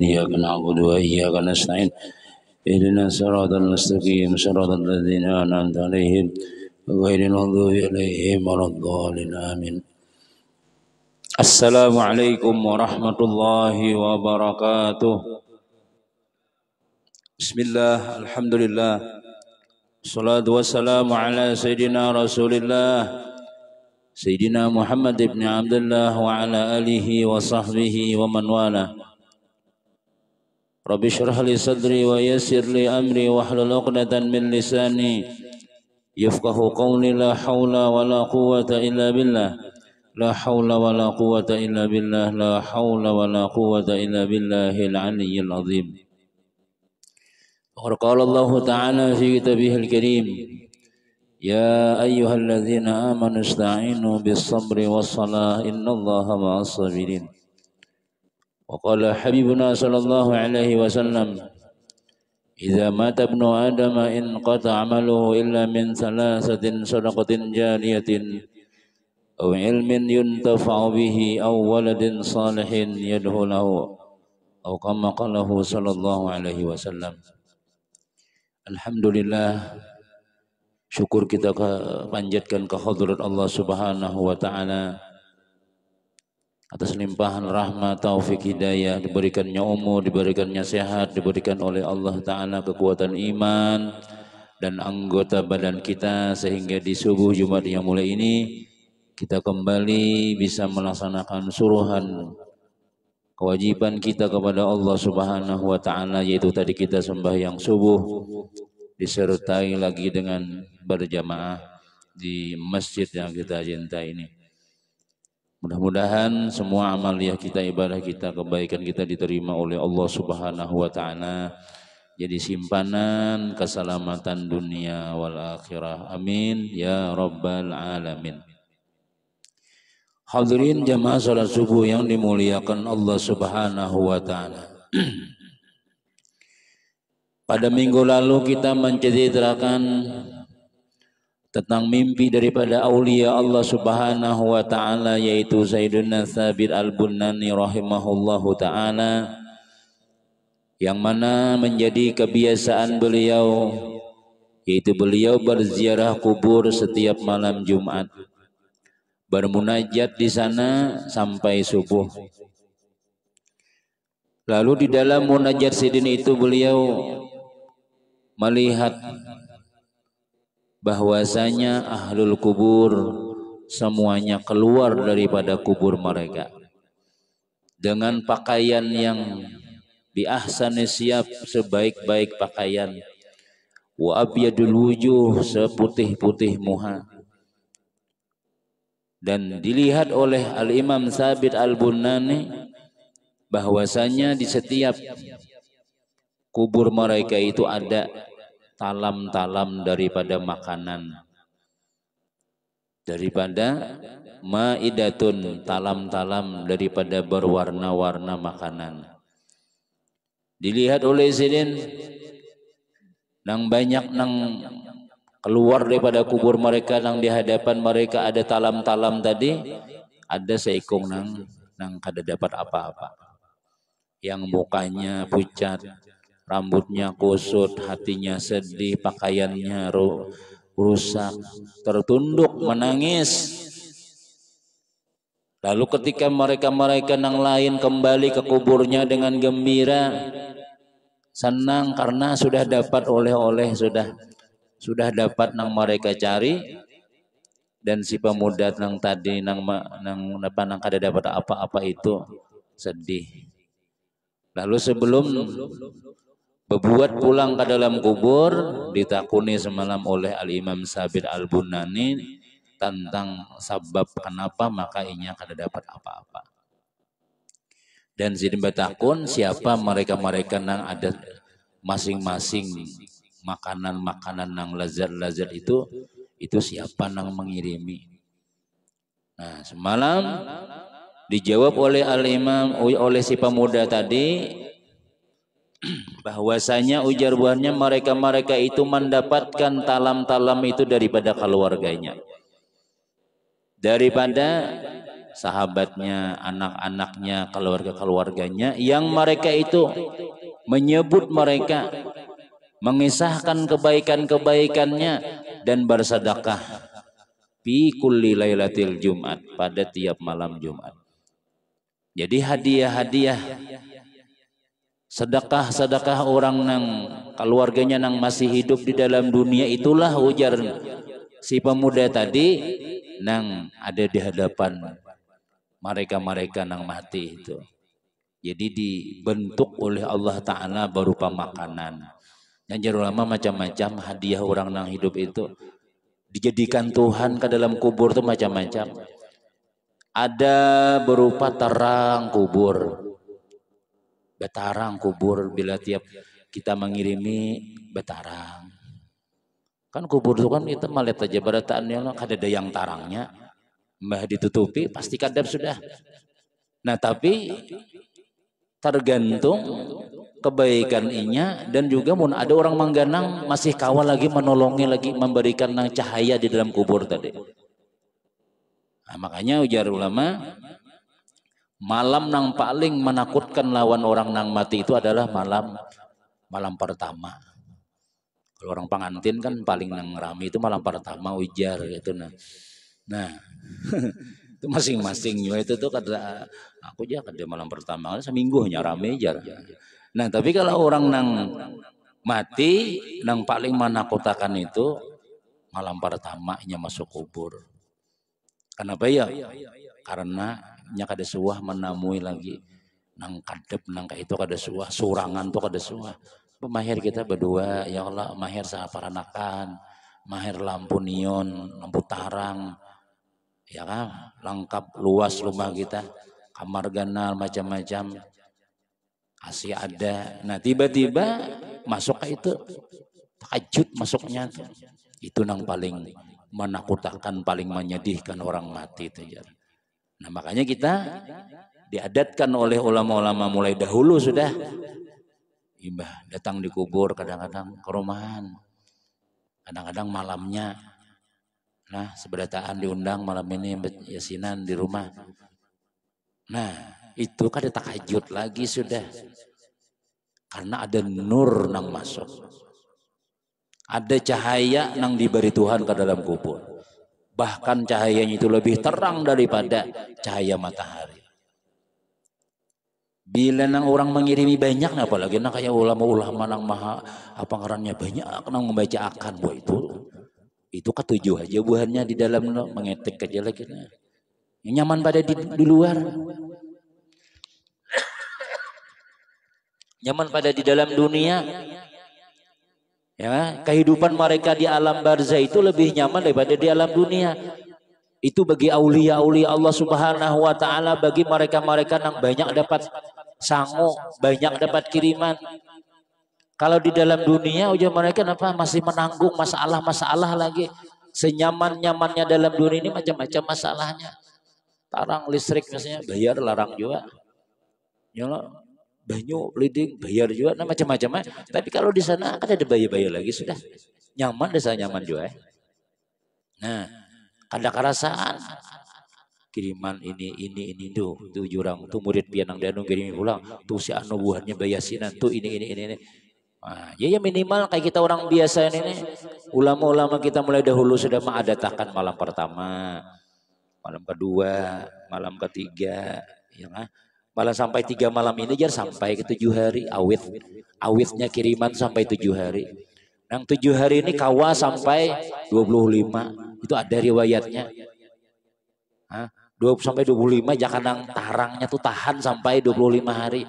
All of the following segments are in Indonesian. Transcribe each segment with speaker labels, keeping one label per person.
Speaker 1: إياك نعبد وإياك نستعين اهدنا الصراط المستقيم صراط الذين أنعمت عليهم غير المغضوب عليهم ولا الضالين آمين. Assalamualaikum warahmatullahi wabarakatuh. Bismillah, alhamdulillah, salatu wassalamu ala sayyidina rasulillah Sayyidina Muhammad ibn Abdullah wa ala alihi wa sahbihi wa man wala. Rabbi syrah li sadri wa yassir li amri wa hlul 'uqdatan min lisani yafqahu qawli. La hawla wa la quwwata illa billah. La hawla wa la quwwata illa billah. La hawla wa la quwwata illa billahil aliyyil azim. Qala Allah Ta'ala fi kitabihil karim, ya ayyuhalladzina amanu ista'inu bis sabri was salah innallaha ma'as sabirin. Wa qala habibuna sallallahu alaihi wasallam, idza mata ibnu adama in qata 'amaluhu illa min thalathatin sadaqatin jariyatin aw ilmin yuntafa'u bihi aw waladin salihin yad'u lahu aw kama qalahu sallallahu alaihi wasallam. Alhamdulillah, syukur kita panjatkan ke hadrat Allah Subhanahu wa taala atas limpahan rahmat, taufik, hidayah, diberikannya umur, diberikannya sehat, diberikan oleh Allah taala kekuatan iman dan anggota badan kita, sehingga di subuh Jumat yang mulai ini kita kembali bisa melaksanakan suruhan kewajiban kita kepada Allah Subhanahu wa taala, yaitu tadi kita sembahyang subuh disertai lagi dengan berjamaah di masjid yang kita cintai ini. Mudah-mudahan semua amaliyah kita, ibadah kita, kebaikan kita diterima oleh Allah Subhanahu wa taala, jadi simpanan keselamatan dunia wal akhirah. Amin ya rabbal alamin. Hadirin jamaah salat subuh yang dimuliakan Allah Subhanahu wa taala. Pada minggu lalu kita menceritakan tentang mimpi daripada aulia Allah Subhanahu wa taala, yaitu Sayyidina Thabit Al-Bunani rahimahullahu taala, yang mana menjadi kebiasaan beliau, yaitu beliau berziarah kubur setiap malam Jumat, bermunajat di sana sampai subuh. Lalu di dalam munajat sidin itu beliau melihat bahwasanya ahlul kubur semuanya keluar daripada kubur mereka dengan pakaian yang bi ahsani siyab, sebaik-baik pakaian, wa abyadul wujuh, seputih-putih muha. Dan dilihat oleh Al-Imam Thabit Al-Bunani bahwasanya di setiap kubur mereka itu ada talam-talam daripada makanan, daripada maidatun, talam-talam daripada berwarna-warna makanan. Dilihat oleh sidin nang banyak nang keluar daripada kubur mereka, nang di hadapan mereka ada talam-talam tadi, ada seikung nang kada dapat apa-apa, yang mukanya pucat, rambutnya kusut, hatinya sedih, pakaiannya rusak, tertunduk menangis. Lalu ketika mereka nang lain kembali ke kuburnya dengan gembira, senang karena sudah dapat oleh-oleh, sudah dapat nang mereka cari, dan si pemuda nang tadi nang kada dapat apa-apa itu sedih. Lalu sebelum berbuat pulang ke dalam kubur, ditakuni semalam oleh Al-Imam Thabit Al-Bunani tentang sebab kenapa maka inya kada dapat apa-apa. Dan sidin batakun siapa mereka nang ada masing-masing makanan-makanan nang lazat-lazat itu siapa nang mengirimi. Nah, semalam dijawab oleh Al-Imam, oleh si pemuda tadi, bahwasanya ujar buahnya mereka itu mendapatkan talam-talam itu daripada keluarganya, daripada sahabatnya, anak-anaknya, keluarga-keluarganya yang mereka itu menyebut mereka, mengisahkan kebaikan-kebaikannya dan bersedekah fi kulli lailatil Jumat, pada tiap malam Jumat. Jadi hadiah-hadiah sedekah-sedekah orang nang keluarganya nang masih hidup di dalam dunia, itulah ujar si pemuda tadi nang ada di hadapan mereka-mereka nang mati itu. Jadi dibentuk oleh Allah Ta'ala berupa makanan. Dan jar ulama macam-macam hadiah orang nang hidup itu dijadikan Tuhan ke dalam kubur itu macam-macam. Ada berupa terang kubur, betarang kubur, bila tiap kita mengirimi betarang. Kan kubur itu kan kita melihat aja berataannya, ada yang tarangnya, mbah ditutupi pasti kadap sudah. Nah tapi tergantung kebaikan inya, dan juga mun ada orang mengganang masih kawal lagi, menolongi lagi, memberikan nang cahaya di dalam kubur tadi. Nah, makanya ujar ulama, malam nang paling menakutkan lawan orang nang mati itu adalah malam pertama. Kalau orang pengantin kan paling nang rame itu malam pertama ujar gitu. Nah itu masing-masing itu tuh kata aku aja kerja malam pertama seminggunya rame aja. Nah tapi kalau orang nang mati nang paling menakutkan itu malam pertamanya masuk kubur. Kenapa ya? Karena nya kada suah menamui lagi nang kadep nang kayak itu kada suah, surangan tuh kada suah. Pemahir kita berdua, ya Allah mahir saparanakan, mahir lampu neon, lampu tarang, ya kan, lengkap luas rumah kita, kamar ganal macam-macam, AC ada. Nah tiba-tiba masuk ke itu, takjub masuknya tuh. Itu nang paling menakutkan, paling menyedihkan orang mati itu ya. Nah makanya kita diadatkan oleh ulama-ulama mulai dahulu sudah, imbah datang di kubur kadang-kadang ke rumahan, kadang-kadang malamnya, nah seberataan diundang malam ini yasinan di rumah. Nah itu kada tahajud lagi sudah, karena ada nur nang masuk, ada cahaya nang diberi Tuhan ke dalam kubur. Bahkan cahayanya itu lebih terang daripada cahaya matahari. Bila nang orang mengirimi banyak, apalagi nang kayak ulama-ulama nang maha apa ngarannya banyak nang membaca akan, wah itu ketujuh aja buahnya di dalam mengetik aja lagi. Yang nyaman pada di luar, nyaman pada di dalam dunia. Ya, kehidupan mereka di alam barzah itu lebih nyaman daripada di alam dunia. Itu bagi aulia-aulia Allah Subhanahu wa taala, bagi mereka-mereka yang banyak dapat sangu, banyak dapat kiriman. Kalau di dalam dunia ujar mereka apa masih menanggung masalah-masalah lagi. Senyaman-nyamannya dalam dunia ini macam-macam masalahnya. Tarang listrik misalnya bayar, larang juga. Ya banyu leading bayar juga, nah macam-macam. Tapi kalau di sana kan ada bayar-bayar lagi sudah nyaman, desa nyaman juga. Nah kada kerasaan kiriman ini tuh jurang tuh murid pianang danung kirim pulang tuh si anu buahnya bayasinan tuh ini. Nah, ya minimal kayak kita orang biasa ini, ulama-ulama kita mulai dahulu sudah mengadatakan malam pertama, malam kedua, malam ketiga, ya kan? Malah sampai 3 malam ini jar sampai ke 7 hari, awitnya kiriman sampai 7 hari. Yang 7 hari ini kawa sampai 25, itu ada riwayatnya. 20 sampai 25, jangan nang tarangnya tuh tahan sampai 25 hari.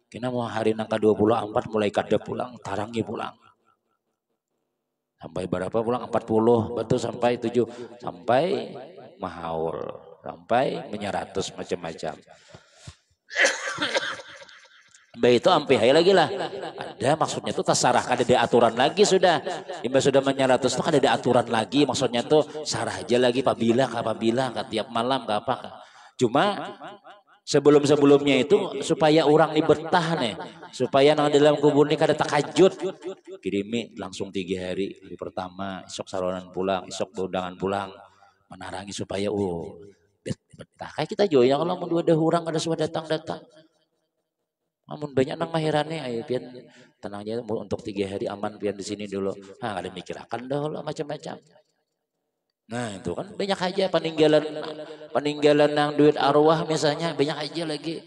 Speaker 1: Kena mau hari nang ke-24 mulai kada pulang, tarangnya pulang. Sampai berapa pulang? 40, betul sampai 7, sampai mahaul, sampai menyeratus macam-macam. Baik itu ampe hai lagi lah. Ada maksudnya tuh terserah, kada ada aturan lagi sudah. Imbas sudah menyeratus tuh kada ada aturan lagi, maksudnya tuh sarah aja lagi apabila ke tiap malam ke apa. Cuma sebelum-sebelumnya itu supaya orang ini betah nih, supaya nang dalam kubur ini kada takajut. Kirimi langsung 3 hari. Hari pertama isok saronan pulang, isok undangan pulang. Menarangi supaya betah kayak kita juga yang kalau mau dua hurang ada suara datang-datang. Namun banyak nang mahirane ayo pian tenangnya untuk 3 hari aman pian di sini dulu. Ah ada mikir akan dahulu macam-macam. Nah itu kan banyak aja peninggalan nang duit arwah misalnya banyak aja lagi.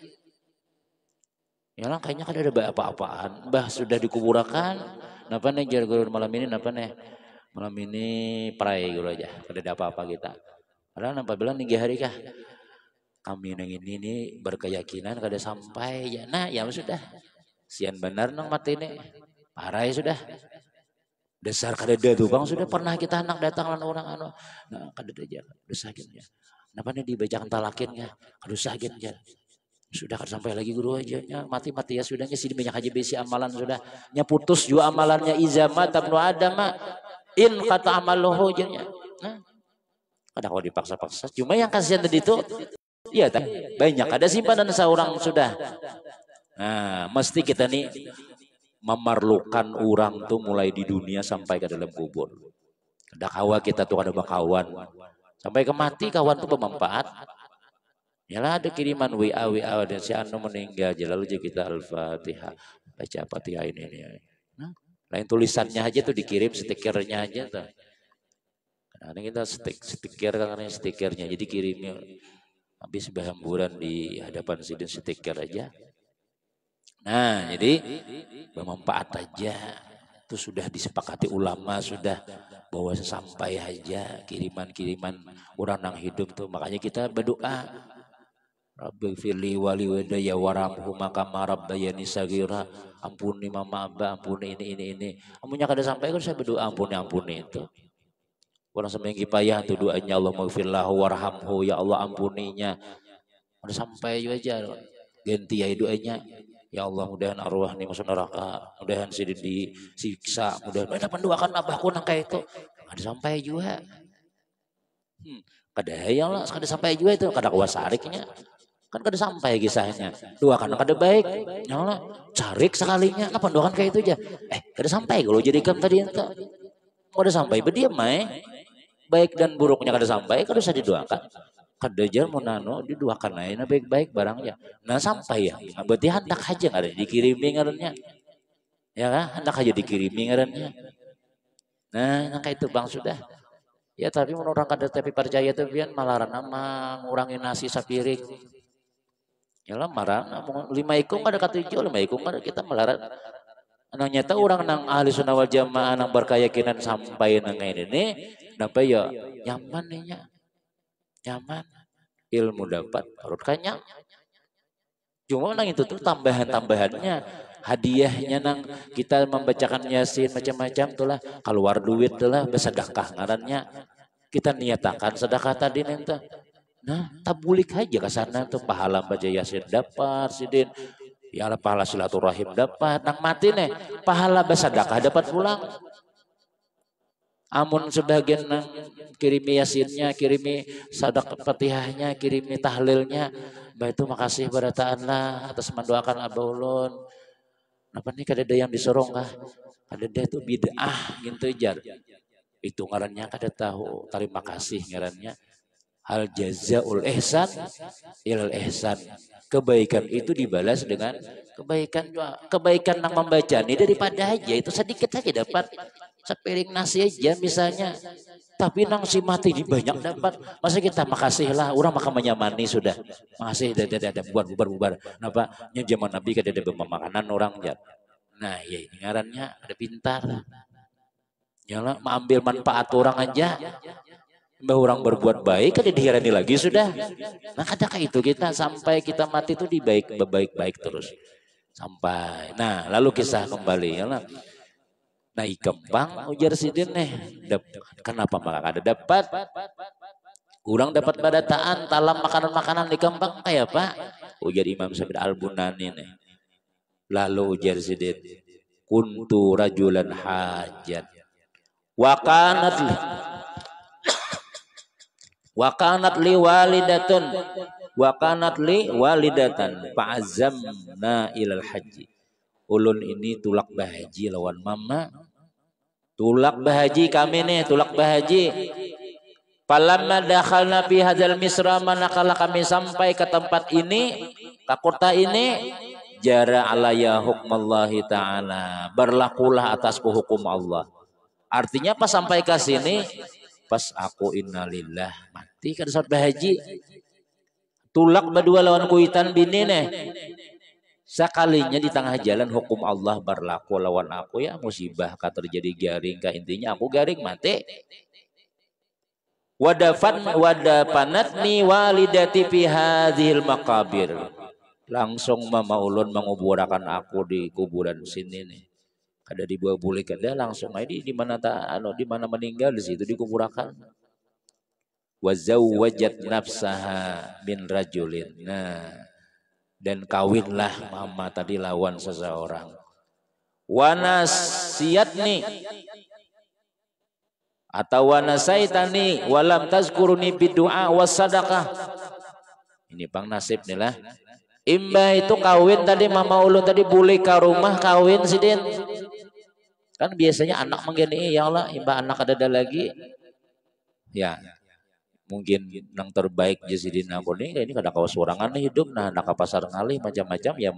Speaker 1: Ya lah kayaknya kan ada apa-apaan. Bah sudah dikuburkan. Napa nih jar malam ini napa nih? Malam ini perai gitu aja. Kada ada apa-apa kita. Padahal napa bilang 3 hari kah? Kami nang ini nih berkeyakinan kada sampai ya. Nah ya sudah. Sian benar nang mati ini. Parah ya sudah. Dasar kadeda tuh bang sudah pernah kita anak datang lan orang anu. Nah kadeda aja. Desakin ya. Napa nih dibacakan talakin ya. Kadusakin ya. Sudah kan sampai lagi guru aja nya mati-mati ya sudahnya sini banyak aja besi amalan sudah nya putus juga amalannya izama tabnu adama in kata amaluhu nya. Nah, kadang kalau dipaksa-paksa cuma yang kasihan tadi itu iya banyak ada simpanan seorang sudah. Nah, mesti kita nih memerlukan orang tuh mulai di dunia sampai ke dalam kubur. Ada kawan kita tuh ada kawan sampai ke mati kawan tuh bermanfaat. Yalah ada kiriman WA dan si anu meninggal aja lalu kita Al-Fatihah baca Fatihah ini. Nah, lain tulisannya aja tuh dikirim stikernya aja tuh. Nah, kita stiker karena stikernya jadi kirimnya habis berhamburan di hadapan sidin stiker aja. Nah, jadi bermanfaat aja. Itu sudah disepakati ulama sudah bahwa sampai aja kiriman-kiriman orang yang hidup tuh makanya kita berdoa Rabbi firli wali wadaya waramhuma kama rabbayani sagira. Ampuni mama abah, ampuni ini. Amunya kada sampai kan saya berdoa ampuni itu. Orang seminggu payah tuh doanya Allah maghfirlahu warhamhu ya Allah ampuninya. Udah sampai aja ganti ya doanya. Ya Allah mudahan arwah nih masuk neraka, mudahan sidin disiksa, mudahan pendoakan abahku nang kayak itu. Ada sampai juga. Kada hayang lah, kada sampai juga itu, kada kuasariknya. Kan kada sampai kisahnya. Doakan kada baik. Nyala carik sekalinya. Apa doakan kayak itu aja. Kada sampai kalau jadi kam tadi ente. Kada sampai berdiam baik dan buruknya kada sampai kada usah didoakan. Kada jar monano didoakan aja baik-baik barangnya. Nah sampai ya. Berarti hendak aja kada dikirimi ngarannya. Ya kan? Hendak aja dikirimi ngarannya. Nah kayak itu bang sudah. Ya tapi menurut orang kada tapi percaya tuh pian malaran nama ngurangi nasi sapiring. Ya lah marah, 5 ikung ada kata hijau 5 ikung ada kita melarat. Nang nyata orang nang ahli sunnah wal jamaah nang berkeyakinan sampai nang ini, dapat ya nyaman nih nyaman, ilmu dapat, perut kenyang. Cuma nang itu tuh tambahannya, hadiahnya nang kita membacakan yasin macam-macam tuh lah, keluar duit tuh lah, bersedekah ngarannya. Kita niatakan sedekah tadi nanti. Nah, tabulik aja ke sana tuh pahala baca yasin dapat sidin. Ya Allah pahala silaturahim dapat. Nang mati nih pahala bersedekah dapat pulang. Amun sebagian nang kirimi yasinnya, kirimi sedekah Fatihahnya, kirimi tahlilnya. Bah itu makasih berataan lah atas mendoakan Abah Ulun. Apa nih kadada yang disorong kah? Kadada itu bid'ah gitu jar. Itu ngarannya kada tahu. Terima kasih ngarannya. Hal jazaul ihsan ilal ihsan. Kebaikan itu dibalas dengan kebaikan juga. Kebaikan yang membaca ini daripada aja itu sedikit saja dapat sepiring nasi aja misalnya. Tapi nang si mati di banyak dapat. Masa kita makasih lah. Orang makan menyamani sudah. Makasih ada bubar. Napa? Yang zaman Nabi kada ada makanan orang ya. Nah ya ini ngarannya ada pintar. Yalah mengambil manfaat orang aja. Mbak orang berbuat baik kan dihirani lagi sudah. Nah kadang itu kita sampai kita mati itu baik terus. Sampai. Nah lalu kisah kembali ya lah. Nah ikempang ujar sidin nih. Kenapa maka ada dapat? Kurang dapat badataan talam makanan-makanan di kembang kayak apa? Ujar Imam Sabit Al-Bunani nih. Lalu ujar sidin. Kuntu rajulan hajat. Wakanat li walidatan fa'azamna ilal haji. Ulun ini tulak bahaji lawan mama. Tulak bahaji kami nih tulak bahaji. Falamma dakhalna fi hadzal misra, manakala kami sampai ke tempat ini, ke kota ini, jara alayya hukmallahi ta'ala, berlakulah atasku hukum Allah. Artinya pas sampai ke sini, pas aku innalillah mati kan saat bahaji. Tulak berdua lawan kuitan bini nih. Sekalinya di tengah jalan hukum Allah berlaku lawan aku, ya musibah ka terjadi garing ka, intinya aku garing mati. Wadapanatni walidati fi hadhil maqabir. Langsung mama ulun menguburakan aku di kuburan sini nih. Kada dibawa bulik kada, langsung aja di mana di mana meninggal di situ dikuburakan. Wa zawwajat nafsaha min rajulin. Nah, dan kawinlah mama tadi lawan seseorang. Wa nasiyatni atau wanasaitani walam tazkuruni bidu'a was sadaqah. Ini pang nasib nih lah. Imbah itu kawin tadi, mama ulun tadi boleh ke rumah kawin sidin. Kan biasanya anak menggini, ya Allah imbah anak ada lagi. Ya mungkin yang terbaik jasidin aku nih, ini kada kawas sorangan hidup, nah anak pasar ngalih macam-macam ya,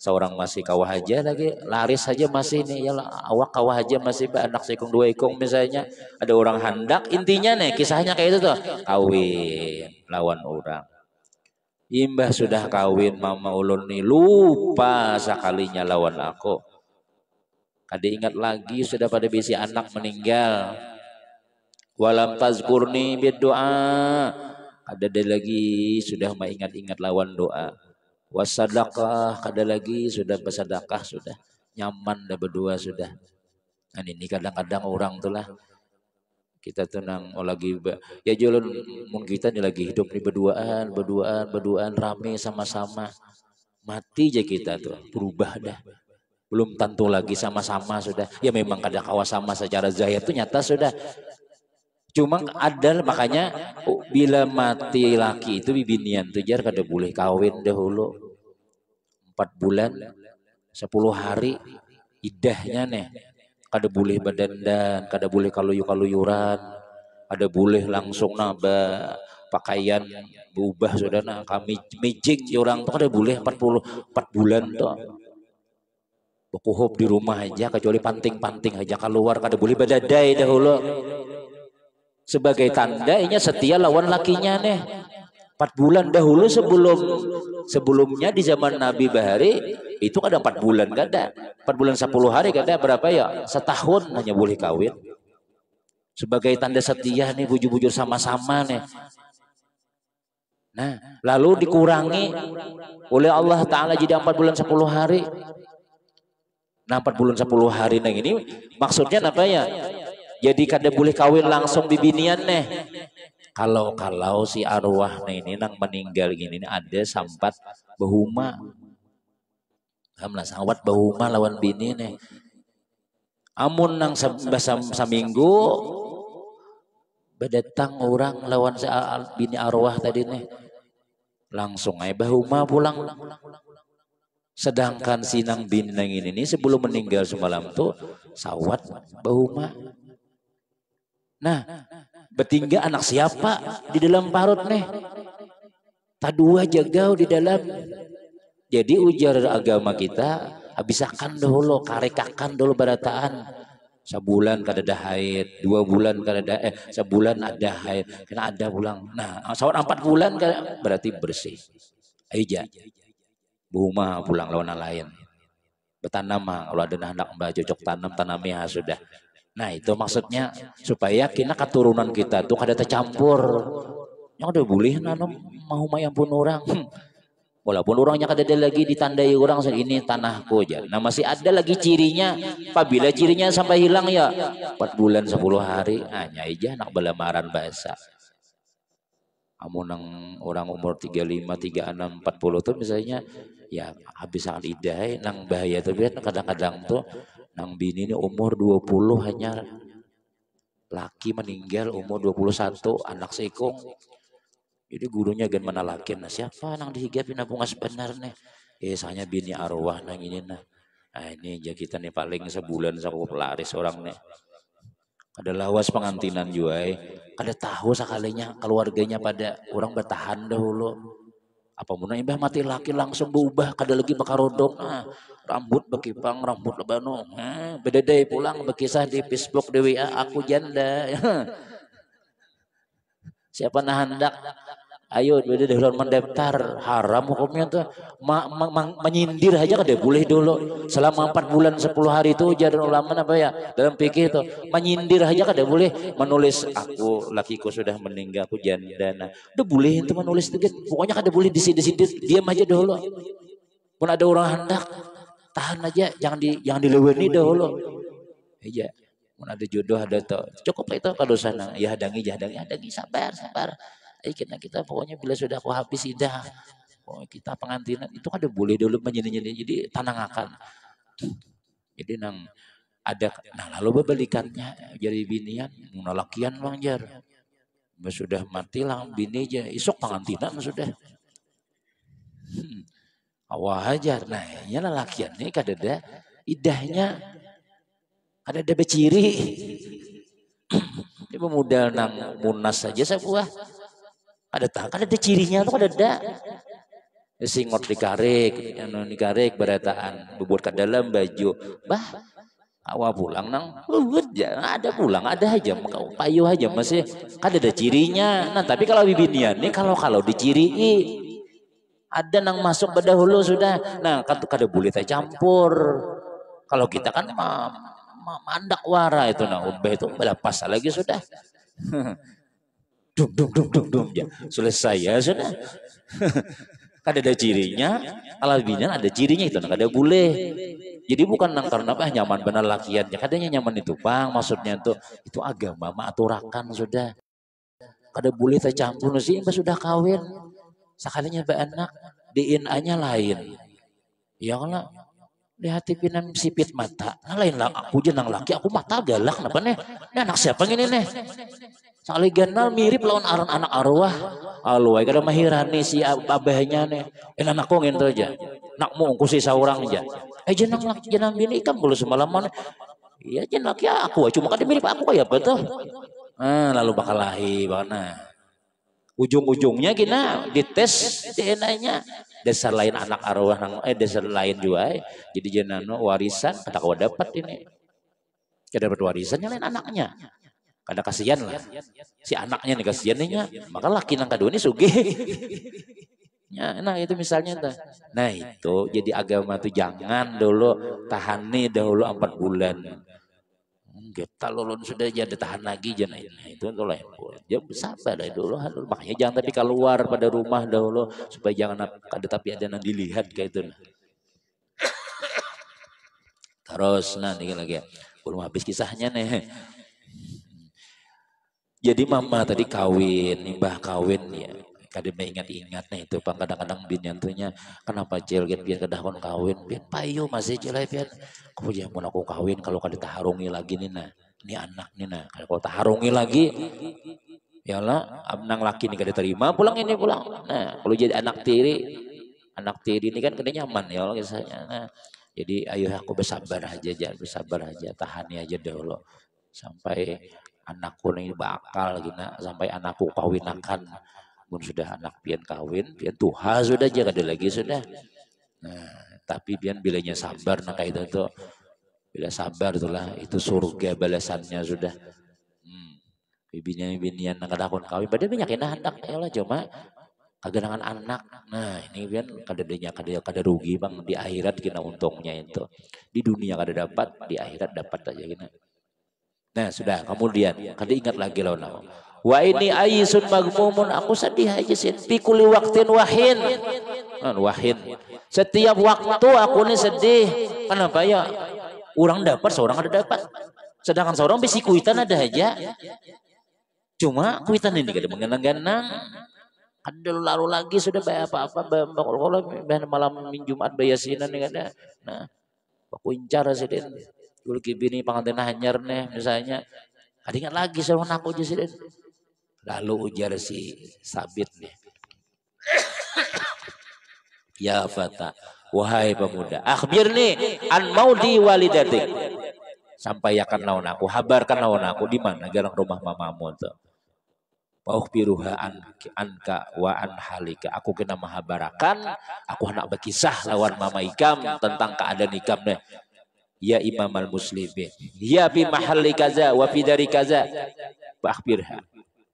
Speaker 1: seorang masih kawah aja lagi laris saja masih nih, ya awak kawah aja masih anak sekong dua ekong misalnya, ada orang hendak, intinya nih kisahnya kayak itu tuh, kawin lawan orang. Imbah sudah kawin mama ulun nih lupa sekalinya lawan aku, kada ingat lagi sudah pada bisi anak meninggal. Walam tazkurni berdoa, ada lagi sudah mengingat-ingat lawan doa. Wasadaqah, ada lagi sudah bersedekah, sudah nyaman dah berdua sudah. Nah ini kadang-kadang orang tuh lah, kita tenang lagi ya jalan mun kita nih lagi hidup nih berduaan rame sama-sama, mati aja kita tuh berubah dah. Belum tentu lagi sama-sama sudah. Ya memang kadang kawas sama secara zahir tuh nyata sudah. Cuma ada, makanya bila mati laki itu bibinian tujar kada boleh kawin dahulu 4 bulan 10 hari idahnya nih, kada boleh berdandan, kada boleh kaluyuran, kada boleh langsung nambah pakaian berubah sudah, nah kami mijing orang tuh kada boleh 4 bulan tuh berkuhub di rumah aja, kecuali panting-panting aja keluar, kada boleh berdadai dahulu. Sebagai tanda inya setia lawan lakinya nih 4 bulan dahulu, sebelumnya di zaman Nabi Bahari itu ada 4 bulan kada, 4 bulan 10 hari kada, berapa ya, setahun hanya boleh kawin. Sebagai tanda setia nih, bujur-bujur sama-sama nih. Nah lalu dikurangi oleh Allah Ta'ala jadi 4 bulan 10 hari. Nah 4 bulan 10 hari nah ini maksudnya apa ya, jadi kada boleh kawin langsung bibinian nih. Kalau si arwah nih ini nang meninggal gini nih, ada sampat bahuma. Kamlah sawat bahuma lawan bini nih. Amun nang saminggu berdatang orang lawan bini arwah tadi nih, langsung aja bahuma pulang. Sedangkan sinang bini nang ini nih sebelum meninggal semalam tuh sawat bahuma. Nah, bertinggal anak siapa di dalam parut nih? Tadua jagau di dalam. Jadi ujar agama kita, habisakan dahulu, karekakan dulu barataan. Sebulan kada ada haid, 2 bulan kada ada, sebulan ada haid, kena ada pulang. Nah, sawat 4 bulan kada, berarti bersih. Aja, buma pulang lawan lain. Bertanam kalau ada anak mbak cocok tanami sudah. Nah itu maksudnya supaya kita keturunan kita tuh kada tercampur. Yang udah boleh nanam mau mayang pun orang. Walaupun orangnya kada ada lagi ditandai orang ini tanahku aja. Nah masih ada lagi cirinya. Apabila cirinya sampai hilang ya 4 bulan 10 hari hanya aja anak belamaran bahasa. Amun nang orang umur 35, 36, 40 tuh misalnya ya habis sangat idah nang bahaya tuh kadang-kadang tuh nang bini ini umur 20 hanya, laki meninggal umur 21, anak seikung. Jadi gurunya gen mana laki, nah siapa nang dihigapin bunga sebenarnya? Soalnya bini arwah nang ini nah. Nah ini aja kita nih paling sebulan sakup laris orang nih. Ada lawas pengantinan juga, kada tahu sekalinya keluarganya pada orang bertahan dahulu. Apa muna imbah mati laki langsung berubah kada lagi bakarodok, rambut bekipang rambut lebano, beda deh pulang berkisah di Facebook di WA aku janda. Siapa nah hendak ayo beda dahulu mendaftar haram hukumnya tuh menyindir aja kada boleh dulu selama 4 bulan 10 hari itu jadi ulama apa ya dalam fikih itu menyindir aja kada boleh menulis aku lakiku sudah meninggal aku janda nah udah boleh itu menulis itu pokoknya kada boleh disindir diam aja dulu pun ada orang hendak tahan aja jangan dilewani dahulu aja pun ada jodoh ada tuh cukup itu kalau sana ya hadangi sabar kita pokoknya bila sudah aku habis idah kita pengantinan itu ada boleh dulu menyanyi jadi tanang akan jadi nang ada nah lalu berbalikannya jadi binian nolakian bang jar sudah mati lah bini aja isok pengantinan sudah awal hajar nah ya lelakian ini kadada idahnya ada beciri ini pemuda nang munas saja sebuah ada cirinya tuh ada singot dikarik berataan bubur ke dalam baju bah awal pulang nang ada pulang ada aja payu aja masih ada cirinya nah tapi kalau bibinian nih kalau diciri ada nang masuk berdahulu sudah nah kan kada boleh teh campur kalau kita kan mandak wara itu nah ubah itu berapa lagi sudah dum ya selesai ya sudah kan ada cirinya kalau binian ada cirinya itu ada boleh jadi bukan karena apa nyaman benar lakiannya kadanya nyaman itu bang maksudnya tuh itu agama aturakan sudah kada boleh tercampur sih sudah kawin sekalinya anak DNA-nya lain ya kalau lihat pinam sipit mata nah lain lah aku jenang laki aku mata galak kenapa nih anak siapa ini nih sekali kenal mirip lawan anak arwah alwai kada mahirani si abahnya nih anakku gitu aja nakmu ku si seorang aja jenang bini kan belum semalaman iya jenang laki aku cuma kada mirip aku ya betul lalu bakal lahir nah ujung-ujungnya kita dites DNA-nya dasar lain anak arwah dasar lain juga jadi jenano warisan kada kau dapat ini kada dapat warisannya lain anaknya kada kasihan lah si anaknya nih kasihannya maka laki nang kedua ini sugih ya, nah itu misalnya nah itu jadi agama tuh jangan dulu tahani dahulu 4 bulan kita lulun sudah jadi tahan lagi jangan itu lah ya sabar dulu makanya jangan tapi keluar pada rumah dahulu supaya jangan ada tapi ada yang dilihat kayak itu terus nanti lagi belum habis kisahnya nih jadi mama tadi kawin mbah kawin ya kadang ingat-ingat nih itu bang kadang-kadang binantunya kenapa cil biar kedahon kawin biar payu masih cilai biar kemudian mau aku kawin kalau kada taharungi lagi nih nah ini anak nih nah kalau taharungi lagi ya lah nang laki nih kada terima pulang nah kalau jadi anak tiri ini kan kada nyaman ya Allah kisahnya nah jadi ayo aku bersabar aja tahani aja dulu sampai anakku ini bakal gina sampai anakku kawinakan pun sudah anak pian kawin pian tuha sudah aja kada lagi sudah nah tapi pian bilanya sabar nah kayak itu tuh bila sabar itulah itu surga balasannya sudah binian nang kadakon kawin pada banyak yang hendak ya lah cuma kagerangan anak nah ini pian kada rugi bang di akhirat kena untungnya itu di dunia kada dapat di akhirat dapat aja kena nah sudah kemudian kada ingat lagi lawan wa ini aisun magmumun aku sedih aja sih pikuli waktin wahin setiap waktu aku nih sedih kenapa ya orang dapat seorang ada dapat sedangkan seorang bisi kuitan ada aja cuma kuitan ini kada mengenang-genang ada lalu lagi sudah bayar apa-apa kalau malam Jumat bayasinan nih kada nah aku incar sih dulu kibini pengantin hanyar nih misalnya ada ingat lagi seorang aku aja sih lalu ujar si Sabit nih ya fata wahai pemuda akhbirni an maudi walidatik sampaikan lawan aku, habarkan lawan aku di mana garang rumah mamamu tuh. Paukhbiruha anka wa an halika. Aku kena mahabarakan, aku hendak berkisah lawan mama ikam tentang keadaan ikam deh. Ya imam al muslimin. Ya fi mahalli kaza wa fi dari kaza. Paukhbirha.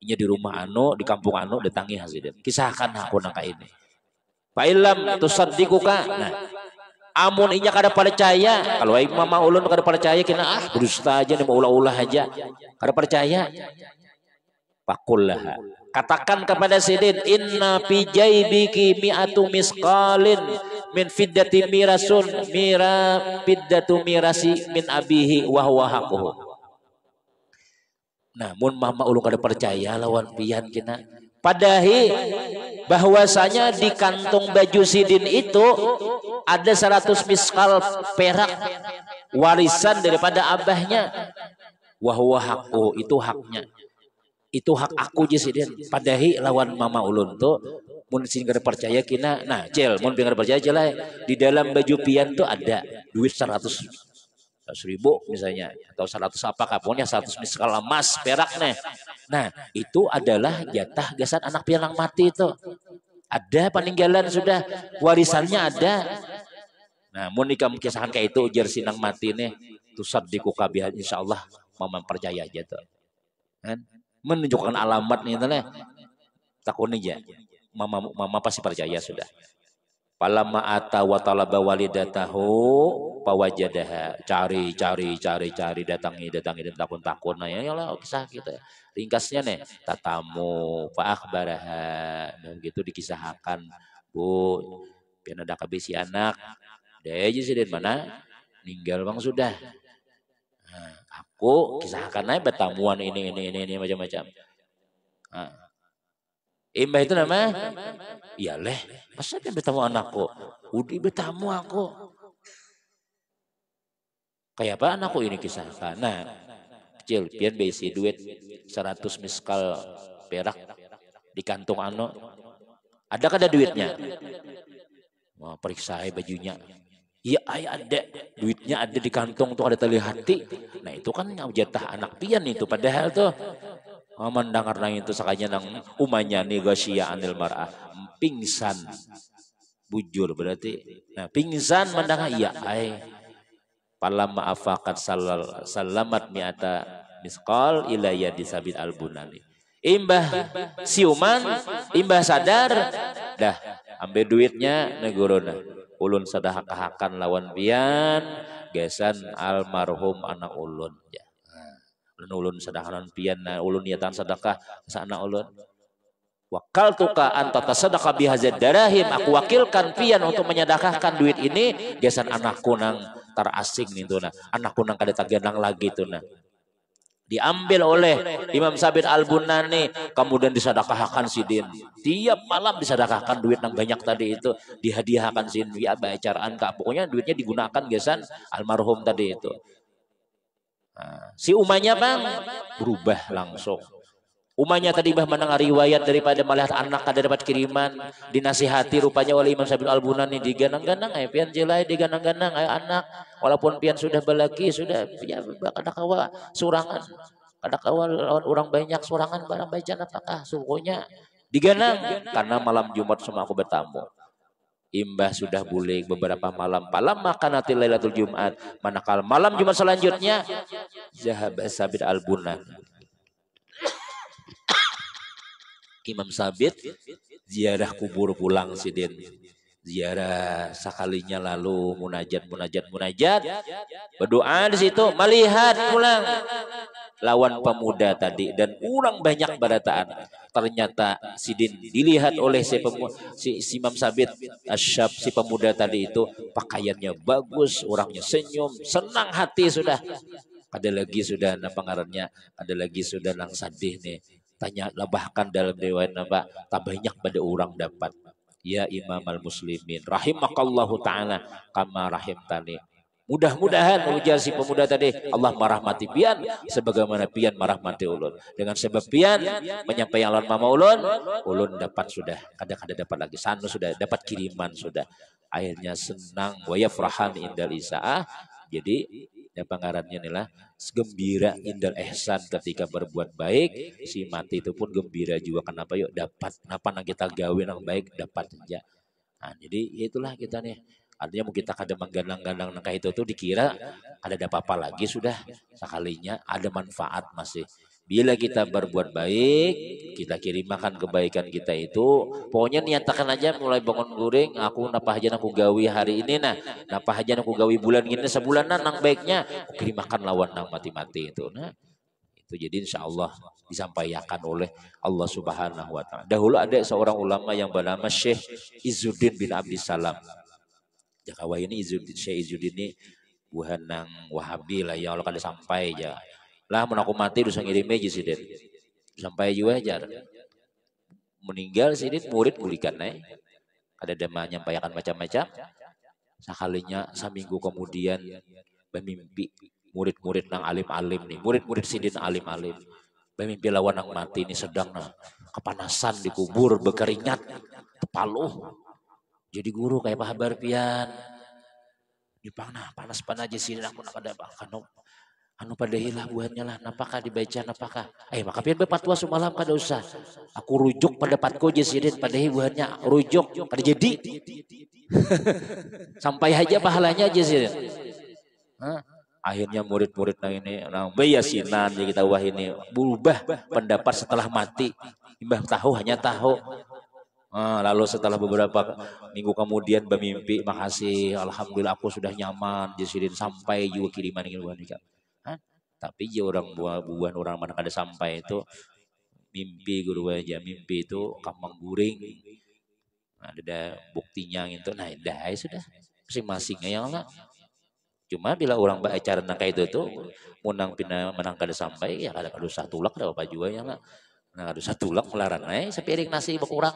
Speaker 1: Inya di rumah anu, di kampung anu datangi hasilnya. Kisahkan aku nangka ini. Fa illam tusaddiquka. Nah, amun inya kada percaya, kalau imam ulun kada percaya kena berusaha aja nih mau ulah-ulah aja. Kada percaya. Fakullah, katakan kepada Sidin, inna fi jaibiki mi'atu misqalin min fiddati mirasun mira fiddatu mirasi min abihi wa huwa haquhu. Nah, mun mama ulun kada percaya lawan pian kina. Padahi bahwasanya di kantong baju Sidin itu ada 100 miskal perak warisan daripada abahnya. Wa huwa haquhu, itu haknya. Itu hak aku je Sidin. Padahi lawan mama ulun tuh mun sing kada percaya kina. Nah, cel mun kada percaya celai di dalam baju pian tuh ada duit 100 ribu misalnya atau 100 apa kaponnya 100 miskal emas perak nih. Nah, itu adalah jatah gasat anak pian yang mati itu. Ada peninggalan sudah, warisannya ada. Nah, mun ikam kisahkan kayak itu ujar sinang mati nih, tusaddiqu kabihan insyaallah mama percaya aja tuh. Kan? Menunjukkan alamat nih teh takun aja mama pasti percaya sudah. Falamma ata wa talaba walidatahu pawajadaha, cari datangi dan takun nah ya lah kisah kita ringkasnya nih tatamu fa akhbaraha dan gitu dikisahkan bu pian ada kabisi anak deh aja sih dari mana ninggal bang sudah. Nah, aku kisahkan aja betamuan ini macam-macam. Nah, imbah itu nama, iya leh, masa dia betamu anakku, udi betamu aku. Kayak apa anakku ini kisahkan. Nah, kecil, pian besi duit 100 miskal perak di kantung anu. Ada kada duitnya? Mau periksa bajunya. Iya ada duitnya ada di kantong tuh ada tali hati. Nah itu kan jatah anak pian itu padahal tuh mendengar nang itu sakanya nang umanya nih gasya anil mar'ah pingsan bujur berarti. Nah pingsan mendengar iya palamma afakat salamat mi'ata misqal ilayya disabit albunani. Imbah siuman, imbah sadar dah ambil duitnya negorona. Ulun sedekahkan lawan pian gesan almarhum anak ulun ya. Ulun sedekahan pian nah ulun niatan sedekah sa anak ulun. Wakaltuka anta tasaddaqa bihadzal darahim, aku wakilkan pian untuk menyedekahkan duit ini gesan anakku nang terasing itu nah. Anakku nang kada tagenang lagi itu nah. Diambil oleh Imam Sabit Al-Bunani kemudian disedekahkan Sidin. Tiap malam disedekahkan duit yang banyak tadi itu dihadiahkan Sidin ya bacaraan kak pokoknya duitnya digunakan gesan almarhum tadi itu. Nah, si umanya bang berubah langsung. Umanya tadi bah mendengar riwayat daripada melihat anak kada dapat kiriman dinasihati rupanya oleh Imam Sabit Al-Bunani diganang-ganang pian jelai diganang-ganang anak walaupun pian sudah belaki sudah ya kada kawa surangan kada kawa orang banyak surangan barang bajan apakah sukunya diganang karena malam Jumat semua aku bertamu. Imbah sudah bulik beberapa malam makanatil lailatul Jumat manakala malam Jumat selanjutnya zahab Sabit Al-Bunani Imam Sabit ziarah kubur pulang Sidin. Ziarah sekalinya lalu munajat. Berdoa di situ melihat pulang lawan pemuda tadi dan orang banyak barataan. Ternyata Sidin dilihat oleh si Imam Sabit Asyab si pemuda tadi itu pakaiannya bagus, orangnya senyum, senang hati sudah. Ada lagi sudah pengarannya, ada lagi sudah nang sadih nih. Tanya bahkan dalam riwayat nama tak banyak pada orang dapat ya Imam al-Muslimin rahimakallahu ta'ala kama rahimtani. Mudah-mudahan ujar si pemuda tadi Allah merahmati pian sebagaimana pian merahmati ulun. Dengan sebab pian menyampaikan lawan mama ulun dapat sudah kada dapat lagi sanu sudah dapat kiriman sudah akhirnya senang wa yafrahan indal isaah. Jadi Ya pangarannya inilah gembira indal ihsan ketika berbuat baik, si mati itu pun gembira juga. Kenapa yuk dapat apa nang kita gawe nang baik dapat aja. Nah, jadi itulah kita nih. Artinya mau kita kada menggandang-gandang nangka itu tuh dikira ada apa-apa lagi sudah sekalinya ada manfaat masih. Bila kita berbuat baik, kita kirimkan kebaikan kita itu. Pokoknya niatakan aja mulai bangun guring, aku napa aja aku gawi hari ini nah, napa aja aku gawi bulan ini sebulanan nang baiknya, aku kirimkan lawan nang mati-mati itu. Nah, itu jadi insya Allah disampaikan oleh Allah Subhanahu wa taala. Dahulu ada seorang ulama yang bernama Syekh Izzuddin bin Abdissalam. Jakawa ini Izzuddin, Syekh Izzuddin ini bukan nang Wahabi lah ya Allah kada sampai aja. Lah mun aku mati dosa ngirim aja sih Den. Sampai juga aja. Meninggal sih murid mulikan ada dema nyampaikan macam-macam. Sekalinya seminggu kemudian bermimpi murid-murid nang alim-alim nih, murid-murid sidin alim-alim. Bermimpi lawan nang mati ini sedang nah, kepanasan di kubur berkeringat, tepaluh. Jadi guru kayak Pak Habar pian. Dipang nah panas-panas aja sini aku nak ada anu pada hilah buahnya lah, napakah dibaca napakah. Maka pian berpatwa semalam kada usah. Aku rujuk pendapatku aja sini pada buahnya rujuk kada jadi. Sampai aja pahalanya aja sih. Akhirnya murid-murid nah ini nah bayasinan ya kita wah ini berubah pendapat setelah mati. Imbah tahu hanya tahu. Lalu setelah beberapa minggu kemudian bermimpi, makasih, alhamdulillah aku sudah nyaman, jasirin sampai juga kiriman ini buah nikah. Tapi ya orang buah orang mana kada sampai itu mimpi guru aja mimpi itu kamang guring. Ada buktinya gitu. Nah, dah sudah masing-masing yang lah. Cuma bila orang acara nangka itu tuh menang pina menang kada sampai ya kada kada satu lak ada apa juga ya lah. Nah, ada satu lak melarang sepiring nasi berkurang.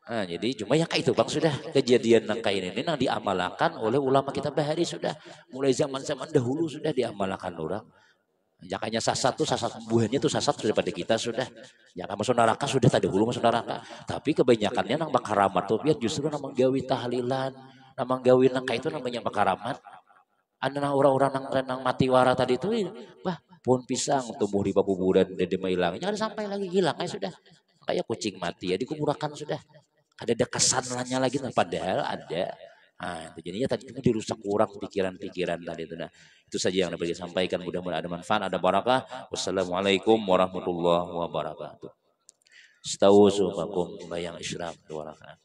Speaker 1: Nah, jadi cuma yang kayak itu bang sudah kejadian nangka ini nang diamalkan oleh ulama kita bahari sudah mulai zaman-zaman dahulu sudah diamalkan orang. Jakanya sasat tuh sasat buahnya tuh sasat sudah pada kita sudah. Jaka masuk neraka sudah tak dahulu masuk neraka. Tapi kebanyakannya nang bakaramat tuh biar justru nang menggawi tahlilan, nang menggawi nangka itu namanya bakaramat. Ada orang-orang nang mati wara tadi itu, bah pohon pisang tumbuh di pabuburan dan hilang. Jangan sampai lagi hilang sudah. Kayak kucing mati ya dikuburakan sudah. Ada kesannya lagi nah, padahal ada. Nah, itu jadinya tadi itu dirusak kurang pikiran-pikiran tadi itu. Nah, itu saja yang dapat disampaikan. Mudah-mudahan ada manfaat, ada barakah. Wassalamualaikum warahmatullahi wabarakatuh. Setahu supakum bayang isyraq wabarakatuh.